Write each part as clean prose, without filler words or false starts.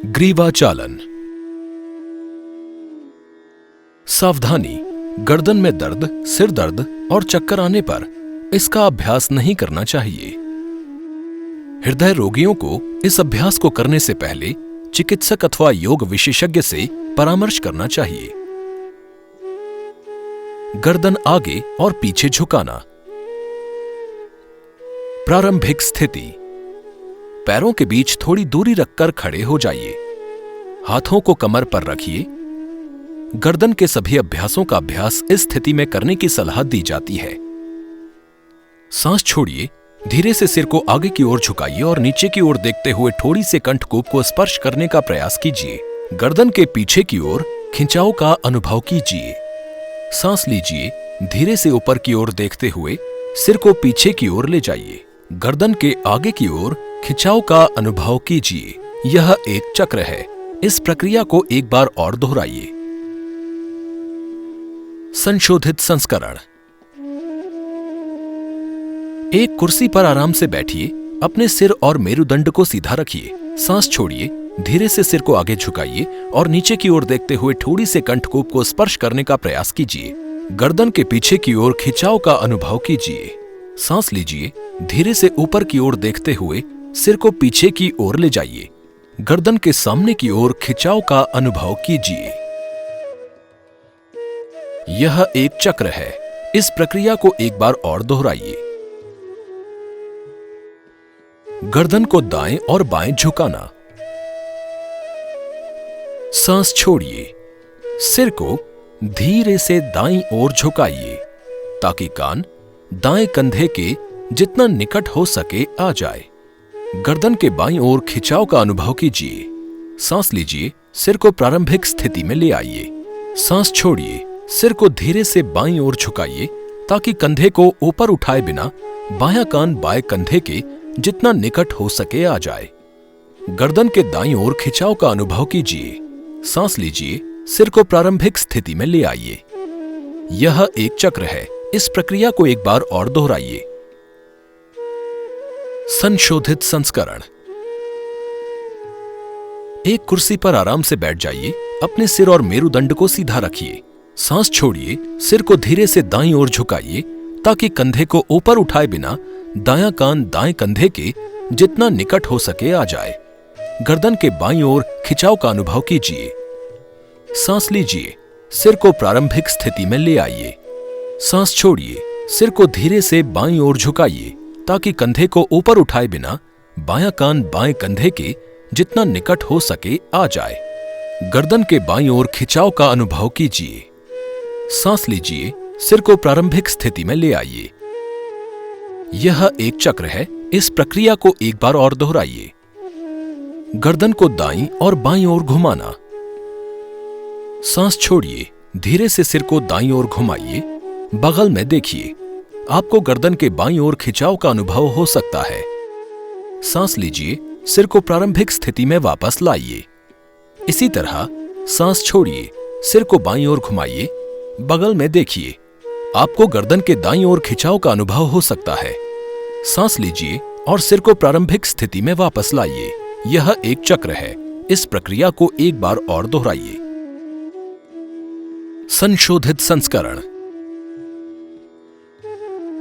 ग्रीवा चालन। सावधानी, गर्दन में दर्द, सिर दर्द और चक्कर आने पर इसका अभ्यास नहीं करना चाहिए। हृदय रोगियों को इस अभ्यास को करने से पहले चिकित्सक अथवा योग विशेषज्ञ से परामर्श करना चाहिए। गर्दन आगे और पीछे झुकाना। प्रारंभिक स्थिति, पैरों के बीच थोड़ी दूरी रखकर खड़े हो जाइए। हाथों को कमर पर रखिए। गर्दन के सभी अभ्यासों का अभ्यास इस स्थिति में करने की सलाह दी जाती है। सांस छोड़िए, धीरे से सिर को आगे की ओर झुकाइए और नीचे की ओर देखते हुए थोड़ी से कंठकूप को स्पर्श करने का प्रयास कीजिए। गर्दन के पीछे की ओर खिंचाव का अनुभव कीजिए। सांस लीजिए, धीरे से ऊपर की ओर देखते हुए सिर को पीछे की ओर ले जाइए। गर्दन के आगे की ओर खिंचाव का अनुभव कीजिए। यह एक चक्र है। इस प्रक्रिया को एक बार और दोहराइए। संशोधित संस्करण। एक कुर्सी पर आराम से बैठिए। अपने सिर और मेरुदंड को सीधा रखिए। सांस छोड़िए, धीरे से सिर को आगे झुकाइए और नीचे की ओर देखते हुए थोड़ी से कंठकूप को स्पर्श करने का प्रयास कीजिए। गर्दन के पीछे की ओर खिंचाव का अनुभव कीजिए। सांस लीजिए, धीरे से ऊपर की ओर देखते हुए सिर को पीछे की ओर ले जाइए। गर्दन के सामने की ओर खिंचाव का अनुभव कीजिए। यह एक चक्र है। इस प्रक्रिया को एक बार और दोहराइए। गर्दन को दाएं और बाएं झुकाना। सांस छोड़िए, सिर को धीरे से दाईं ओर झुकाइए ताकि कान दाएं कंधे के जितना निकट हो सके आ जाए। गर्दन के बाईं ओर खिंचाव का अनुभव कीजिए। सांस लीजिए, सिर को प्रारंभिक स्थिति में ले आइए। सांस छोड़िए, सिर को धीरे से बाईं ओर झुकाइए ताकि कंधे को ऊपर उठाए बिना बायां कान बाएं कंधे के जितना निकट हो सके आ जाए। गर्दन के दाईं ओर खिंचाव का अनुभव कीजिए। सांस लीजिए, सिर को प्रारंभिक स्थिति में ले आइए। यह एक चक्र है। इस प्रक्रिया को एक बार और दोहराइए। संशोधित संस्करण। एक कुर्सी पर आराम से बैठ जाइए। अपने सिर और मेरुदंड को सीधा रखिए। सांस छोड़िए, सिर को धीरे से दाईं ओर झुकाइए ताकि कंधे को ऊपर उठाए बिना दायां कान दाएं कंधे के जितना निकट हो सके आ जाए। गर्दन के बाईं ओर खिंचाव का अनुभव कीजिए। सांस लीजिए, सिर को प्रारंभिक स्थिति में ले आइए। सांस छोड़िए, सिर को धीरे से बाईं ओर झुकाइए ताकि कंधे को ऊपर उठाए बिना बायां कान बाएं कंधे के जितना निकट हो सके आ जाए। गर्दन के बाईं ओर खिंचाव का अनुभव कीजिए। सांस लीजिए, सिर को प्रारंभिक स्थिति में ले आइए। यह एक चक्र है। इस प्रक्रिया को एक बार और दोहराइए। गर्दन को दाईं और बाईं ओर घुमाना। सांस छोड़िए, धीरे से सिर को दाईं ओर घुमाइए। बगल में देखिए। आपको गर्दन के बाईं ओर खिंचाव का अनुभव हो सकता है। सांस लीजिए, सिर को प्रारंभिक स्थिति में वापस लाइए। इसी तरह सांस छोड़िए, सिर को बाईं ओर घुमाइए। बगल में देखिए। आपको गर्दन के दाईं ओर खिंचाव का अनुभव हो सकता है। सांस लीजिए और सिर को प्रारंभिक स्थिति में वापस लाइए। यह एक चक्र है। इस प्रक्रिया को एक बार और दोहराइए। संशोधित संस्करण।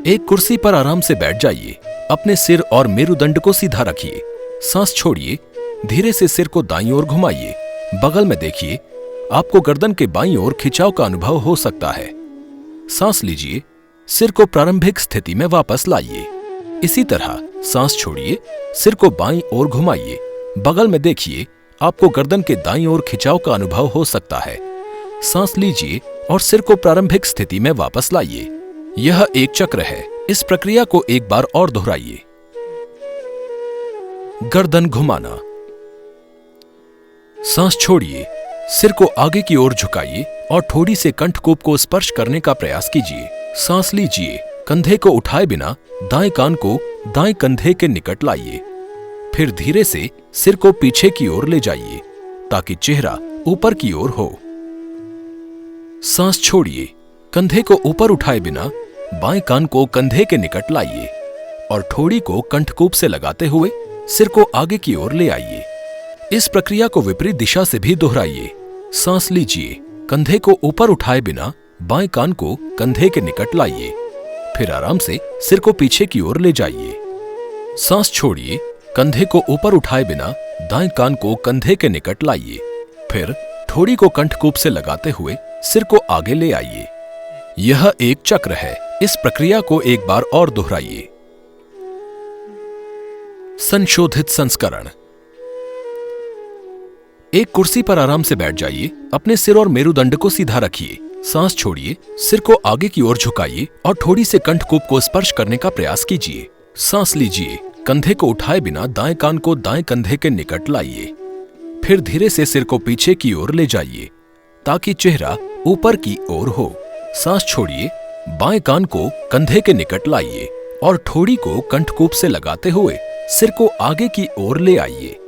एक कुर्सी पर आराम से बैठ जाइए। अपने सिर और मेरुदंड को सीधा रखिए। सांस छोड़िए, धीरे से सिर को दाईं ओर घुमाइए। बगल में देखिए। आपको गर्दन के बाईं ओर खिंचाव का अनुभव हो सकता है। सांस लीजिए, सिर को प्रारंभिक स्थिति में वापस लाइए। इसी तरह सांस छोड़िए, सिर को बाईं ओर घुमाइए। बगल में देखिए। आपको गर्दन के दाईं ओर खिंचाव का अनुभव हो सकता है। सांस लीजिए और सिर को प्रारंभिक स्थिति में वापस लाइए। यह एक चक्र है। इस प्रक्रिया को एक बार और दोहराइए। गर्दन घुमाना। सांस छोड़िए, सिर को आगे की ओर झुकाइए और थोड़ी से कंठकूप को स्पर्श करने का प्रयास कीजिए। सांस लीजिए, कंधे को उठाए बिना दाएं कान को दाएं कंधे के निकट लाइए। फिर धीरे से सिर को पीछे की ओर ले जाइए ताकि चेहरा ऊपर की ओर हो। सांस छोड़िए, कंधे को ऊपर उठाए बिना बाएं कान को कंधे के निकट लाइए और ठोड़ी को कंठकूप से लगाते हुए सिर को आगे की ओर ले आइए। इस प्रक्रिया को विपरीत दिशा से भी दोहराइए। सांस लीजिए, कंधे को ऊपर उठाए बिना बाएं कान को कंधे के निकट लाइए। फिर आराम से सिर को पीछे की ओर ले जाइए। सांस छोड़िए, कंधे को ऊपर उठाए बिना दाएं कान को कंधे के निकट लाइए। फिर ठोड़ी को कंठकूप से लगाते हुए सिर को आगे ले आइए। यह एक चक्र है। इस प्रक्रिया को एक बार और दोहराइए। संशोधित संस्करण। एक कुर्सी पर आराम से बैठ जाइए। अपने सिर और मेरुदंड को सीधा रखिए। सांस छोड़िए, सिर को आगे की ओर झुकाइए और ठोड़ी से कंठकूप को स्पर्श करने का प्रयास कीजिए। सांस लीजिए, कंधे को उठाए बिना दाएं कान को दाएं कंधे के निकट लाइए। फिर धीरे से सिर को पीछे की ओर ले जाइए ताकि चेहरा ऊपर की ओर हो। सांस छोड़िए, बाएं कान को कंधे के निकट लाइए और ठोड़ी को कंठकूप से लगाते हुए सिर को आगे की ओर ले आइए।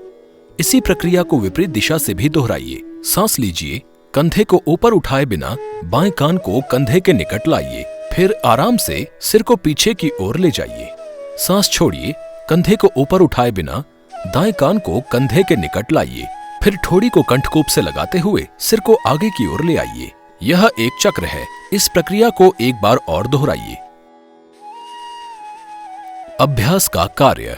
इसी प्रक्रिया को विपरीत दिशा से भी दोहराइए। सांस लीजिए, कंधे को ऊपर उठाए बिना बाएं कान को कंधे के निकट लाइए। फिर आराम से सिर को पीछे की ओर ले जाइए। सांस छोड़िए, कंधे को ऊपर उठाए बिना दाएं कान को कंधे के निकट लाइए। फिर ठोड़ी को कंठकूप से लगाते हुए सिर को आगे की ओर ले आइए। यह एक चक्र है। इस प्रक्रिया को एक बार और दोहराइए। अभ्यास का कार्य।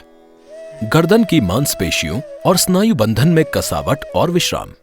गर्दन की मांसपेशियों और स्नायु बंधन में कसावट और विश्राम।